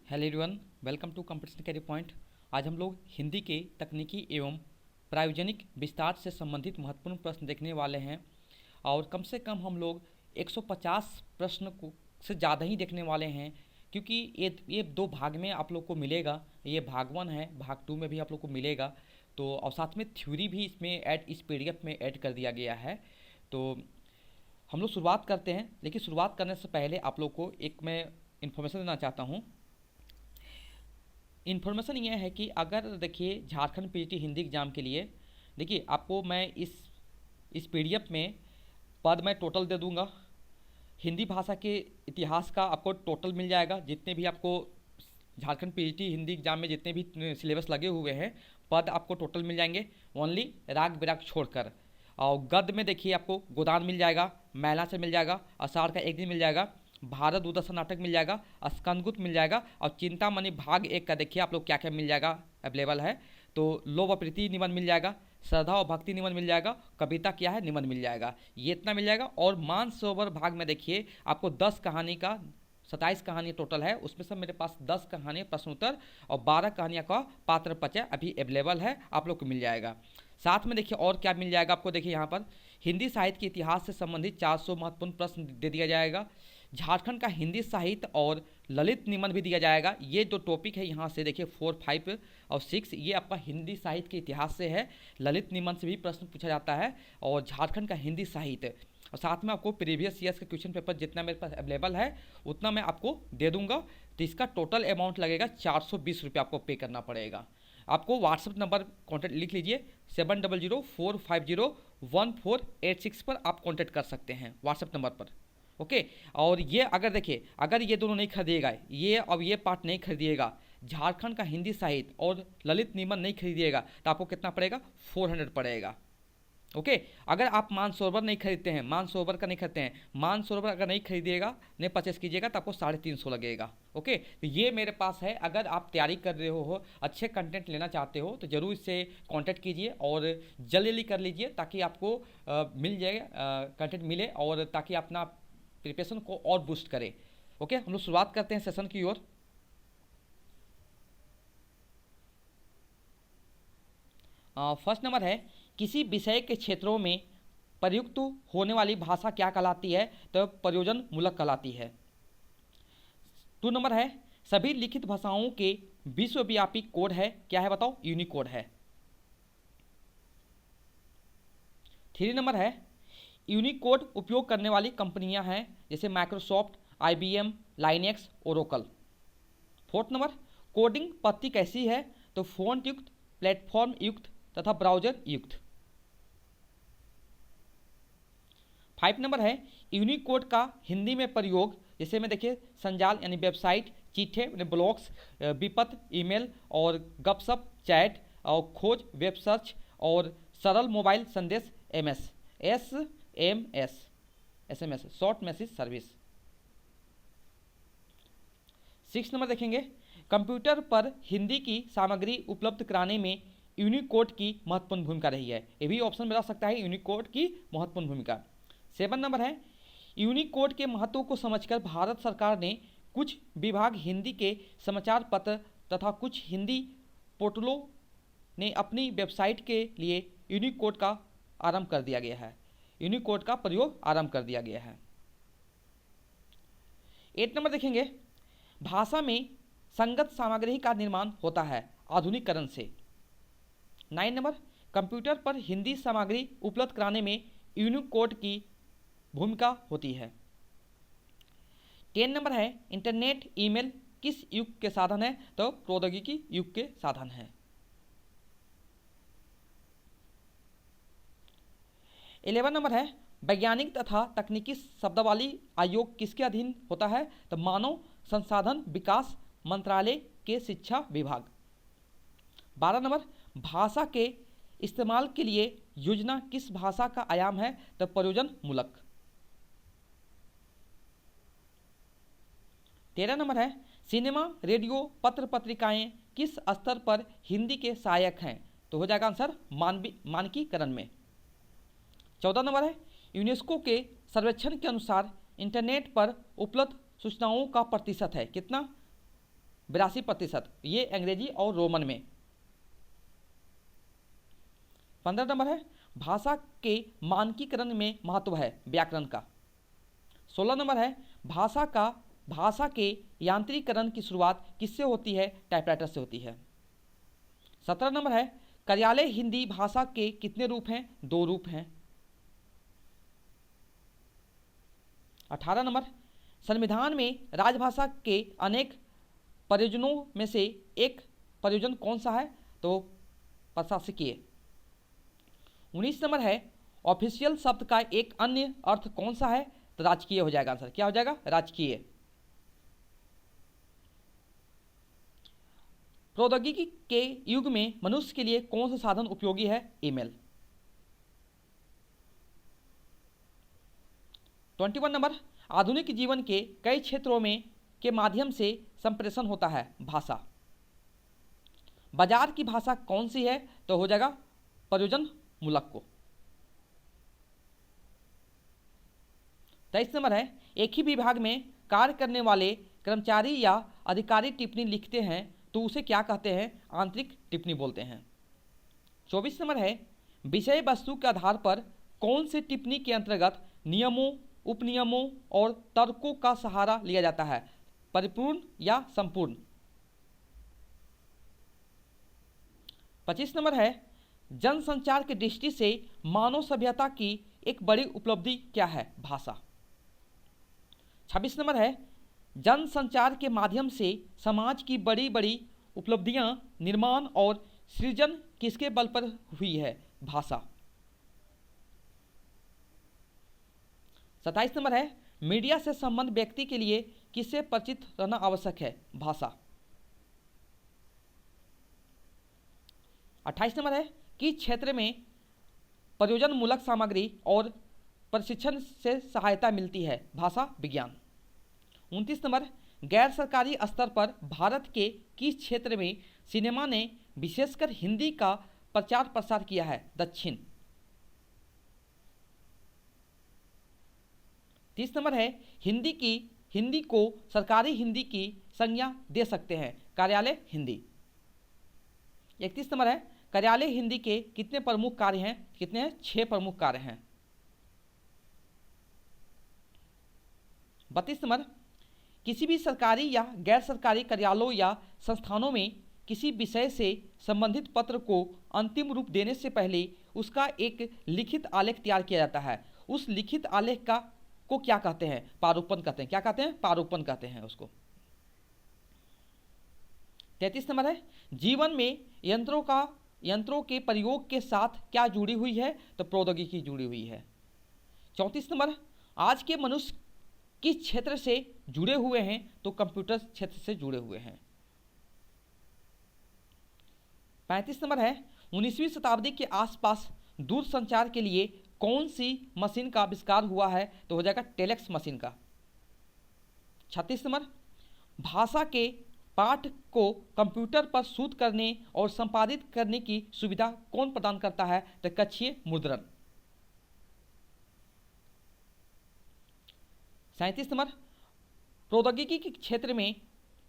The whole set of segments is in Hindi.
Hello everyone, welcome to competition career point. आज हम लोग हिंदी के तकनीकी एवं प्रायोजनिक विस्तार से संबंधित महत्वपूर्ण प्रश्न देखने वाले हैं और कम से कम हम लोग 150 प्रश्न को से ज़्यादा ही देखने वाले हैं, क्योंकि ये दो भाग में आप लोग को मिलेगा। ये भाग 1 है, भाग 2 में भी आप लोग को मिलेगा। तो और साथ में थ्योरी भी इसमें इस पीडीएफ में ऐड कर दिया गया है। तो हम लोग शुरुआत करते हैं, लेकिन शुरुआत करने से पहले आप लोग को एक मैं इन्फॉर्मेशन देना चाहता हूँ। इन्फॉर्मेशन ये है कि अगर देखिए झारखंड पीजीटी हिंदी एग्ज़ाम के लिए देखिए आपको मैं इस पीडीएफ में पद मैं टोटल दे दूंगा। हिंदी भाषा के इतिहास का आपको टोटल मिल जाएगा, जितने भी आपको झारखंड पीजीटी हिंदी एग्जाम में जितने भी सिलेबस लगे हुए हैं पद आपको टोटल मिल जाएंगे, ओनली राग बिराग छोड़कर। और गद्य में देखिए आपको गोदान मिल जाएगा, मैला से मिल जाएगा, आषाढ़ का एक दिन मिल जाएगा, भारत दूरदर्शन नाटक मिल जाएगा, स्कंदगुप्त मिल जाएगा और चिंतामणि भाग 1 का देखिए आप लोग क्या क्या मिल जाएगा अवेलेबल है। तो लोभ प्रीति निबंध मिल जाएगा, श्रद्धा और भक्ति निबंध मिल जाएगा, कविता क्या है निबंध मिल जाएगा, ये इतना मिल जाएगा। और मानसरोवर भाग में देखिए आपको 10 कहानी का 27 कहानी टोटल है, उसमें से मेरे पास 10 कहानी प्रश्न उत्तर और 12 कहानियाँ का पात्र पचय अभी अवेलेबल है, आप लोग को मिल जाएगा। साथ में देखिए और क्या मिल जाएगा आपको, देखिए यहाँ पर हिंदी साहित्य के इतिहास से संबंधित 400 महत्वपूर्ण प्रश्न दे दिया जाएगा। झारखंड का हिंदी साहित्य और ललित निबंध भी दिया जाएगा। ये जो टॉपिक है यहाँ से देखिए 4, 5 और 6 ये आपका हिंदी साहित्य के इतिहास से है। ललित निबंध से भी प्रश्न पूछा जाता है और झारखंड का हिंदी साहित्य, और साथ में आपको प्रीवियस ईयर्स का क्वेश्चन पेपर जितना मेरे पास अवेलेबल है उतना मैं आपको दे दूंगा। तो इसका टोटल अमाउंट लगेगा 420 रुपये आपको पे करना पड़ेगा। आपको व्हाट्सएप नंबर कॉन्टैक्ट लिख लीजिए 7004501486 पर आप कॉन्टैक्ट कर सकते हैं व्हाट्सएप नंबर पर। ओके। और ये अगर देखिए अगर ये दोनों नहीं खरीदिएगा, ये अब ये पार्ट नहीं खरीदिएगा, झारखंड का हिंदी साहित्य और ललित निबंध नहीं खरीदिएगा तो आपको कितना पड़ेगा, 400 पड़ेगा। ओके। अगर आप मानसरोवर नहीं खरीदते हैं, मानसरोवर का नहीं खरीदते हैं, मानसरोवर अगर नहीं खरीदिएगा नहीं परचेस कीजिएगा तो आपको 350 लगेगा। ओके। तो ये मेरे पास है। अगर आप तैयारी कर रहे हो, अच्छे कंटेंट लेना चाहते हो तो ज़रूर इससे कांटेक्ट कीजिए और जल्दी कर लीजिए ताकि आपको मिल जाए कंटेंट मिले और ताकि अपना प्रिपरेशन को और बूस्ट करें। ओके। हम लोग शुरुआत करते हैं सेशन की ओर। फर्स्ट नंबर है किसी विषय के क्षेत्रों में प्रयुक्त होने वाली भाषा क्या कहलाती है, तो प्रयोजन मूलक कहलाती है। 2 नंबर है सभी लिखित भाषाओं के विश्वव्यापी कोड है, क्या है बताओ, यूनिकोड है। 3 नंबर है यूनिकोड उपयोग करने वाली कंपनियां हैं जैसे Microsoft, IBM, Linux, Oracle. 4 number coding पद्धति कैसी है, तो फोन युक्त, प्लेटफॉर्म युक्त तथा ब्राउजर युक्त। 5 नंबर है यूनिकोड का हिंदी में प्रयोग, जैसे में देखिए संजाल यानी वेबसाइट, चिट्ठे यानी ब्लॉग्स, विपत्र ईमेल और गपशप चैट और खोज वेब सर्च और सरल मोबाइल संदेश SMS short message service. 6 number देखेंगे कंप्यूटर पर हिंदी की सामग्री उपलब्ध कराने में यूनिकोड की महत्वपूर्ण भूमिका रही है। ये भी ऑप्शन मिला सकता है यूनिकोड की महत्वपूर्ण भूमिका। 7 नंबर है यूनिकोड के महत्व को समझकर भारत सरकार ने कुछ विभाग हिंदी के समाचार पत्र तथा कुछ हिंदी पोर्टलों ने अपनी वेबसाइट के लिए यूनिकोड का आरंभ कर दिया गया है, यूनिकोड का प्रयोग आरंभ कर दिया गया है। 8 नंबर देखेंगे भाषा में संगत सामग्री का निर्माण होता है आधुनिकीकरण से। 9 नंबर कंप्यूटर पर हिंदी सामग्री उपलब्ध कराने में यूनिकोड की भूमिका होती है। 10 नंबर है इंटरनेट ईमेल किस युग के साधन है, तो प्रौद्योगिकी युग के साधन है। 11 नंबर है वैज्ञानिक तथा तकनीकी शब्दावली आयोग किसके अधीन होता है, तो मानव संसाधन विकास मंत्रालय के शिक्षा विभाग। 12 नंबर भाषा के इस्तेमाल के लिए योजना किस भाषा का आयाम है, तो प्रयोजन मूलक। 13 नंबर है सिनेमा, रेडियो, पत्र पत्रिकाएं किस स्तर पर हिंदी के सहायक हैं, तो हो जाएगा आंसर मानकीकरण में। 14 नंबर है यूनेस्को के सर्वेक्षण के अनुसार इंटरनेट पर उपलब्ध सूचनाओं का प्रतिशत है कितना, 82%, ये अंग्रेजी और रोमन में। 15 नंबर है भाषा के मानकीकरण में महत्व है व्याकरण का। 16 नंबर है भाषा के यांत्रिकरण की शुरुआत किससे होती है? टाइपराइटर से होती है। 17 नंबर है कार्यालय हिंदी भाषा के कितने रूप हैं? 2 रूप हैं। 18 नंबर संविधान में राजभाषा के अनेक प्रयोजनों में से एक प्रयोजन कौन सा है? तो प्रशासकीय। 19 नंबर है ऑफिशियल शब्द का एक अन्य अर्थ कौन सा है? तो राजकीय हो जाएगा आंसर। क्या हो जाएगा? राजकीय। प्रौद्योगिकी के युग में मनुष्य के लिए कौन सा साधन उपयोगी है? ईमेल। 21 नंबर आधुनिक जीवन के कई क्षेत्रों में के माध्यम से संप्रेषण होता है भाषा। बाजार की भाषा कौन सी है? तो हो जाएगा प्रयोजन मूलक को। 23 नंबर है एक ही विभाग में कार्य करने वाले कर्मचारी या अधिकारी टिप्पणी लिखते हैं तो उसे क्या कहते हैं? आंतरिक टिप्पणी बोलते हैं। 24 नंबर है विषय वस्तु के आधार पर कौन से टिप्पणी के अंतर्गत नियमों, उपनियमों और तर्कों का सहारा लिया जाता है? परिपूर्ण या संपूर्ण। 25 नंबर है जनसंचार की दृष्टि से मानव सभ्यता की एक बड़ी उपलब्धि क्या है? भाषा। 26 नंबर है जनसंचार के माध्यम से समाज की बड़ी बड़ी उपलब्धियां निर्माण और सृजन किसके बल पर हुई है? भाषा। 27 नंबर है मीडिया से संबंध व्यक्ति के लिए किससे परिचित रहना आवश्यक है? भाषा। 28 नंबर है किस क्षेत्र में प्रयोजन मूलक सामग्री और प्रशिक्षण से सहायता मिलती है? भाषा विज्ञान। 29 नंबर गैर सरकारी स्तर पर भारत के किस क्षेत्र में सिनेमा ने विशेषकर हिंदी का प्रचार प्रसार किया है? दक्षिण। 30 नंबर है हिंदी को सरकारी हिंदी की संज्ञा दे सकते हैं? कार्यालय हिंदी। 31 नंबर है कार्यालय हिंदी के कितने प्रमुख कार्य हैं? कितने हैं? 6 प्रमुख कार्य हैं। 32 नंबर किसी भी सरकारी या गैर सरकारी कार्यालयों या संस्थानों में किसी विषय से संबंधित पत्र को अंतिम रूप देने से पहले उसका एक लिखित आलेख तैयार किया जाता है। उस लिखित आलेख को क्या कहते हैं? प्रारूपण कहते हैं। क्या कहते हैं? प्रारूपण कहते हैं उसको। 33 नंबर है जीवन में यंत्रों के प्रयोग के साथ क्या जुड़ी हुई है? तो प्रौद्योगिकी जुड़ी हुई है। 34 नंबर आज के मनुष्य किस क्षेत्र से जुड़े हुए हैं? तो कंप्यूटर क्षेत्र से जुड़े हुए हैं। 35 नंबर है 19वीं शताब्दी के आसपास दूरसंचार के लिए कौन सी मशीन का आविष्कार हुआ है? तो हो जाएगा टेलेक्स मशीन का। 36 नंबर भाषा के पाठ को कंप्यूटर पर शोध करने और संपादित करने की सुविधा कौन प्रदान करता है? तो कक्षीय मुद्रण। 37 नंबर प्रौद्योगिकी के क्षेत्र में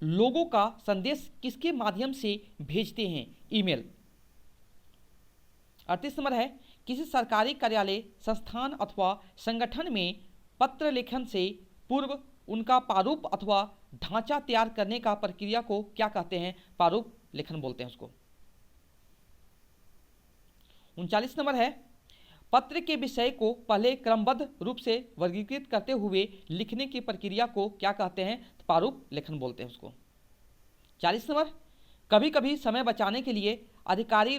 लोगों का संदेश किसके माध्यम से भेजते हैं? ईमेल। 38 नंबर है किसी सरकारी कार्यालय, संस्थान अथवा संगठन में पत्र लेखन से पूर्व उनका प्रारूप अथवा ढांचा तैयार करने का प्रक्रिया को क्या कहते हैं? प्रारूप लेखन बोलते हैं उसको। 39 नंबर है पत्र के विषय को पहले क्रमबद्ध रूप से वर्गीकृत करते हुए लिखने की प्रक्रिया को क्या कहते हैं? प्रारूप लेखन बोलते हैं उसको। 40 नंबर कभी कभी समय बचाने के लिए अधिकारी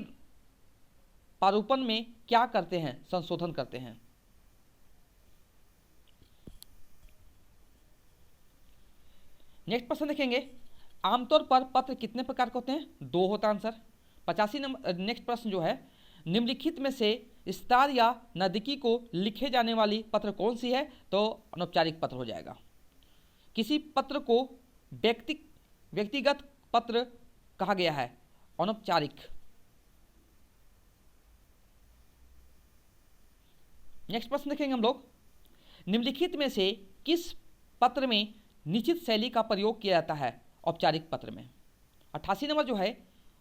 प्रारूपण में क्या करते हैं? संशोधन करते हैं। नेक्स्ट प्रश्न देखेंगे आमतौर पर पत्र कितने प्रकार के होते हैं? 2 होता है आंसर। 85 नंबर नेक्स्ट प्रश्न जो है निम्नलिखित में से विस्तार या नजदीकी को लिखे जाने वाली पत्र कौन सी है? तो अनौपचारिक पत्र हो जाएगा। किसी पत्र को व्यक्तिगत पत्र कहा गया है? अनौपचारिक। नेक्स्ट प्रश्न देखेंगे हम लोग निम्नलिखित में से किस पत्र में निश्चित शैली का प्रयोग किया जाता है? औपचारिक पत्र में। 88 नंबर जो है,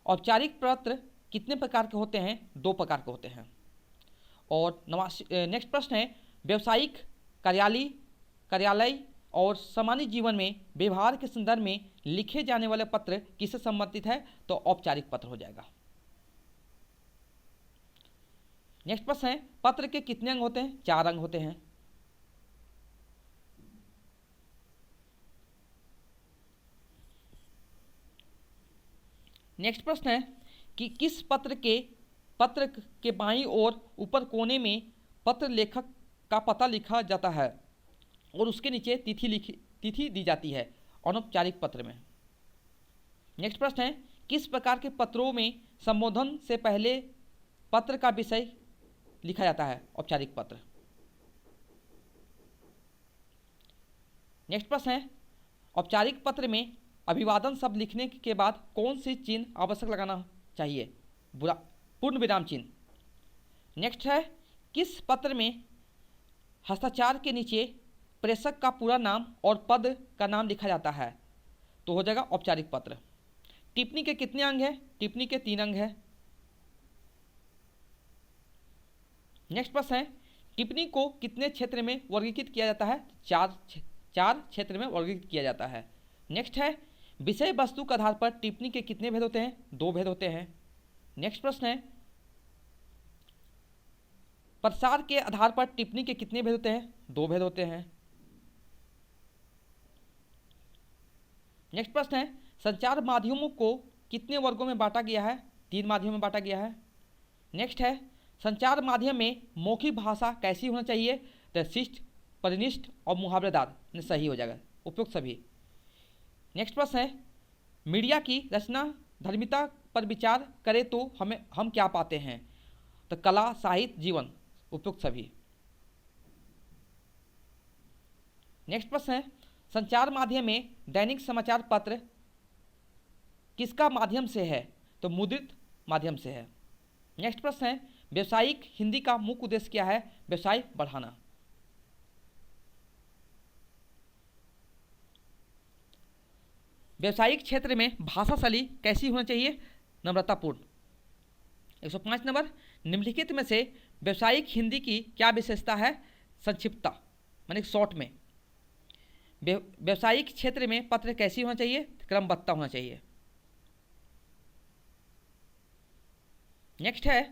औपचारिक पत्र कितने प्रकार के होते हैं? 2 प्रकार के होते हैं। और नेक्स्ट प्रश्न है, व्यावसायिक, कार्यालय और सामान्य जीवन में व्यवहार के संदर्भ में लिखे जाने वाले पत्र किससे संबंधित है? तो औपचारिक पत्र हो जाएगा। नेक्स्ट प्रश्न है, पत्र के कितने अंग होते हैं? 4 अंग होते हैं। नेक्स्ट प्रश्न है कि किस पत्र के बाईं ओर ऊपर कोने में पत्र लेखक का पता लिखा जाता है और उसके नीचे तिथि दी जाती है अनौपचारिक पत्र में। नेक्स्ट प्रश्न है, किस प्रकार के पत्रों में संबोधन से पहले पत्र का विषय लिखा जाता है? औपचारिक पत्र। नेक्स्ट प्रश्न है, औपचारिक पत्र में अभिवादन शब्द लिखने के बाद कौन सी चिन्ह आवश्यक लगाना चाहिए? पूर्ण विराम चिन्ह। नेक्स्ट है, किस पत्र में हस्ताक्षर के नीचे प्रेषक का पूरा नाम और पद का नाम लिखा जाता है? तो हो जाएगा औपचारिक पत्र। टिप्पणी के कितने अंग हैं? टिप्पणी के 3 अंग हैं। नेक्स्ट प्रश्न है, टिप्पणी को कितने क्षेत्र में वर्गीकृत किया जाता है? 4 क्षेत्र में वर्गीकृत किया जाता है। नेक्स्ट है, विषय वस्तु के आधार पर टिप्पणी के कितने भेद होते हैं? 2 भेद होते हैं। नेक्स्ट प्रश्न है, प्रसार के आधार पर टिप्पणी के कितने भेद होते हैं? 2 भेद होते हैं। नेक्स्ट प्रश्न है, संचार माध्यमों को कितने वर्गों में बांटा गया है? 3 माध्यमों में बांटा गया है। नेक्स्ट है, संचार माध्यम में मौखिक भाषा कैसी होना चाहिए? तो शिष्ट, परिनिष्ठ और मुहावरेदार सही हो जाएगा, उपयुक्त सभी। नेक्स्ट प्रश्न है, मीडिया की रचना धर्मिता पर विचार करें तो हम क्या पाते हैं? तो कला, साहित्य, जीवन, उपयुक्त सभी। नेक्स्ट प्रश्न है, संचार माध्यम में दैनिक समाचार पत्र किसका माध्यम से है? तो मुद्रित माध्यम से है। नेक्स्ट प्रश्न है, व्यावसायिक हिंदी का मुख्य उद्देश्य क्या है? व्यवसाय बढ़ाना। व्यावसायिक क्षेत्र में भाषा शैली कैसी होनी चाहिए? नम्रतापूर्ण। 105 नंबर, निम्नलिखित में से व्यावसायिक हिंदी की क्या विशेषता है? संक्षिप्तता, माने शॉर्ट में। व्यावसायिक क्षेत्र में पत्र कैसी होना चाहिए? क्रमबद्धता होना चाहिए। नेक्स्ट है,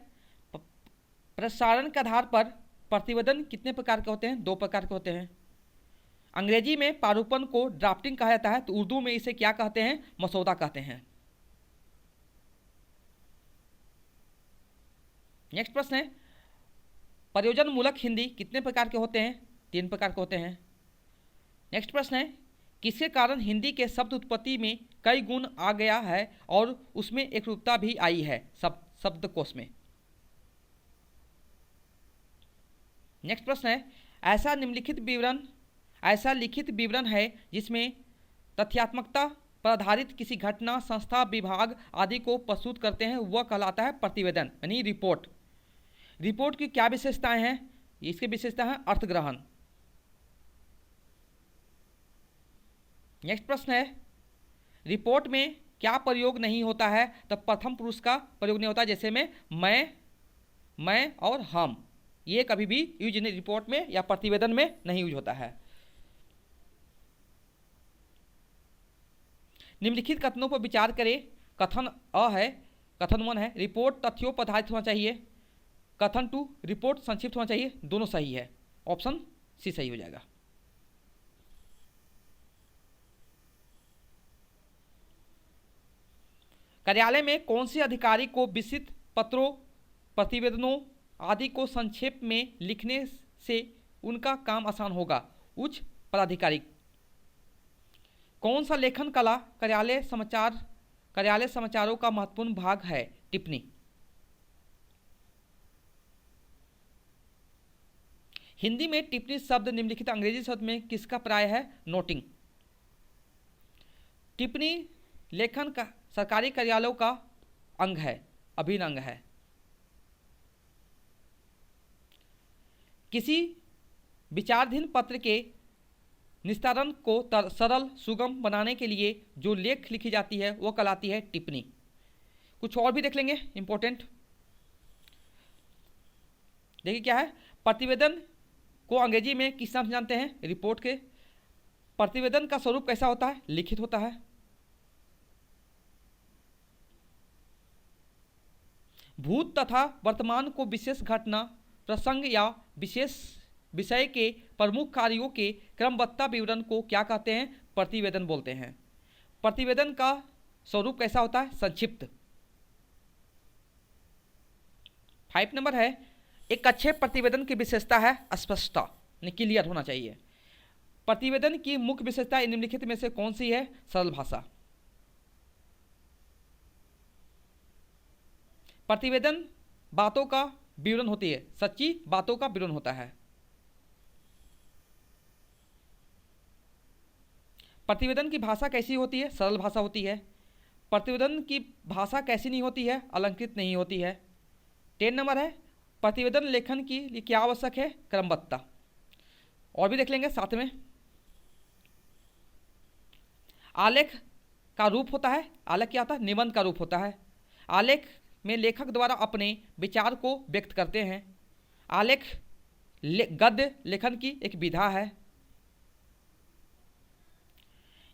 प्रसारण के आधार पर प्रतिवेदन कितने प्रकार के होते हैं? 2 प्रकार के होते हैं। अंग्रेजी में प्रारूपण को ड्राफ्टिंग कहा जाता है, तो उर्दू में इसे क्या कहते हैं? मसौदा कहते हैं। नेक्स्ट प्रश्न है, प्रयोजन मूलक हिंदी कितने प्रकार के होते हैं? 3 प्रकार के होते हैं। नेक्स्ट प्रश्न है, किसके कारण हिंदी के शब्द उत्पत्ति में कई गुण आ गया है और उसमें एकरूपता भी आई है शब्दकोश में? नेक्स्ट प्रश्न है, ऐसा लिखित विवरण है जिसमें तथ्यात्मकता पर आधारित किसी घटना, संस्था, विभाग आदि को प्रस्तुत करते हैं, वह कहलाता है प्रतिवेदन, यानी रिपोर्ट। रिपोर्ट की क्या विशेषताएं हैं? इसकी विशेषता है अर्थग्रहण। नेक्स्ट प्रश्न है, रिपोर्ट में क्या प्रयोग नहीं होता है? तो प्रथम पुरुष का प्रयोग नहीं होता, जैसे में मैं और हम, ये कभी भी यूज नहीं, रिपोर्ट में या प्रतिवेदन में नहीं यूज होता है। निम्नलिखित कथनों पर विचार करें। कथन अ है, कथन 1 है, रिपोर्ट तथ्यों पर आधारित होना चाहिए। कथन 2, रिपोर्ट संक्षिप्त होना चाहिए। दोनों सही है, ऑप्शन सी सही हो जाएगा। कार्यालय में कौन से अधिकारी को विस्तृत पत्रों, प्रतिवेदनों आदि को संक्षेप में लिखने से उनका काम आसान होगा? उच्च पदाधिकारी। कौन सा लेखन कला कार्यालय समाचारों का महत्वपूर्ण भाग है? टिप्पणी। हिंदी में टिप्पणी शब्द निम्नलिखित अंग्रेजी शब्द में किसका पर्याय है? नोटिंग। टिप्पणी लेखन का सरकारी कार्यालयों का अंग है, अभिन्न अंग है। किसी विचाराधीन पत्र के निस्तारण को सरल सुगम बनाने के लिए जो लेख लिखी जाती है वो कहलाती है टिप्पणी। कुछ और भी देख लेंगे इंपॉर्टेंट। देखिए क्या है, प्रतिवेदन को अंग्रेजी में किस नाम से जानते हैं, रिपोर्ट के। प्रतिवेदन का स्वरूप कैसा होता है, लिखित होता है। भूत तथा वर्तमान को विशेष घटना प्रसंग या विशेष विषय के प्रमुख कार्यों के क्रमबद्धता विवरण को क्या कहते हैं, प्रतिवेदन बोलते हैं। प्रतिवेदन का स्वरूप कैसा होता है, संक्षिप्त। 5 नंबर है, एक अच्छे प्रतिवेदन की विशेषता है स्पष्टता, क्लियर होना चाहिए। प्रतिवेदन की मुख्य विशेषता निम्नलिखित में से कौन सी है, सरल भाषा। प्रतिवेदन बातों का विवरण होती है, सच्ची बातों का विवरण होता है। प्रतिवेदन की भाषा कैसी होती है, सरल भाषा होती है। प्रतिवेदन की भाषा कैसी नहीं होती है, अलंकृत नहीं होती है। 10 नंबर है, प्रतिवेदन लेखन के लिए क्या आवश्यक है, क्रमबद्धता। और भी देख लेंगे साथ में। आलेख का रूप होता है, आलेख क्या होता है, निबंध का रूप होता है। आलेख में लेखक द्वारा अपने विचार को व्यक्त करते हैं। आलेख गद्य लेखन की एक विधा है।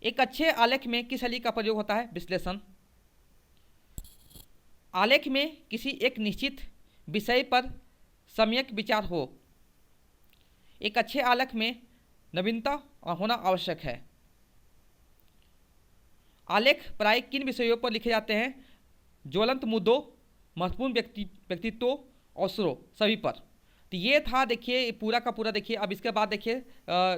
एक अच्छे आलेख में किस शैली का प्रयोग होता है, विश्लेषण। आलेख में किसी एक निश्चित विषय पर सम्यक विचार हो। एक अच्छे आलेख में नवीनता होना आवश्यक है। आलेख प्राय किन विषयों पर लिखे जाते हैं, ज्वलंत मुद्दों, महत्वपूर्ण व्यक्तित्व, अवसरों, सभी पर। तो ये था देखिए पूरा का पूरा। देखिए अब इसके बाद देखिए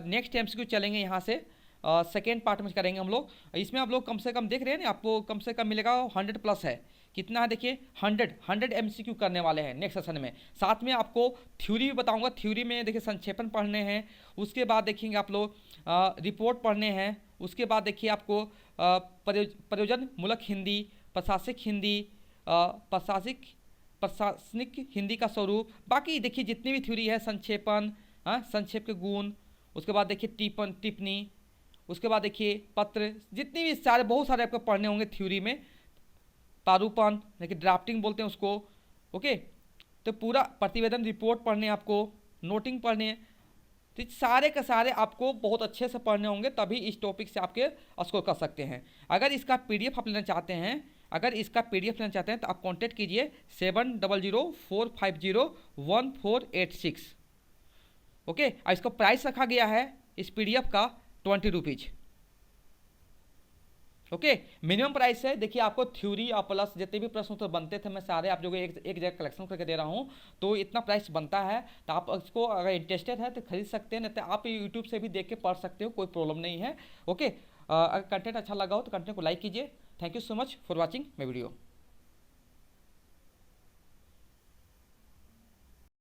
नेक्स्ट एमसीक्यू चलेंगे यहाँ से, सेकेंड पार्ट में करेंगे हम लोग। इसमें आप लोग कम से कम देख रहे हैं ना, आपको कम से कम मिलेगा 100 प्लस है। कितना है देखिए, 100 एमसीक्यू करने वाले हैं नेक्स्ट सेशन में। साथ में आपको थ्योरी भी बताऊंगा। थ्योरी में देखिए संक्षेपण पढ़ने हैं, उसके बाद देखेंगे आप लोग रिपोर्ट पढ़ने हैं, उसके बाद देखिए आपको प्रयोजन मूलक हिंदी, प्रशासनिक हिंदी, प्रशासनिक हिंदी का स्वरूप, बाकी देखिए जितनी भी थ्योरी है, संक्षेपण, संक्षेप के गुण, उसके बाद देखिए टिप्पणी, उसके बाद देखिए पत्र, जितनी भी सारे बहुत सारे आपको पढ़ने होंगे थ्योरी में। प्रारूपण देखिए ड्राफ्टिंग बोलते हैं उसको। ओके, तो पूरा प्रतिवेदन रिपोर्ट पढ़ने, आपको नोटिंग पढ़ने, तो सारे के सारे आपको बहुत अच्छे से पढ़ने होंगे, तभी इस टॉपिक से आपके स्कोर कर सकते हैं। अगर इसका पीडीएफ आप लेना चाहते हैं, तो आप कांटेक्ट कीजिए 7004501486। ओके, और इसका प्राइस रखा गया है इस पीडीएफ का 20 रुपीज़। ओके, मिनिमम प्राइस है। देखिए आपको थ्योरी और प्लस जितने भी प्रश्न उत्तर बनते थे, मैं सारे आप लोगों को एक जगह कलेक्शन करके दे रहा हूँ, तो इतना प्राइस बनता है। तो आप इसको अगर इंटरेस्टेड है तो खरीद सकते हैं, नहीं तो आप यूट्यूब से भी देख के पढ़ सकते हो, कोई प्रॉब्लम नहीं है। ओके, अगर कंटेंट अच्छा लगा हो तो कंटेंट को लाइक कीजिए। Thank you so much for watching my video.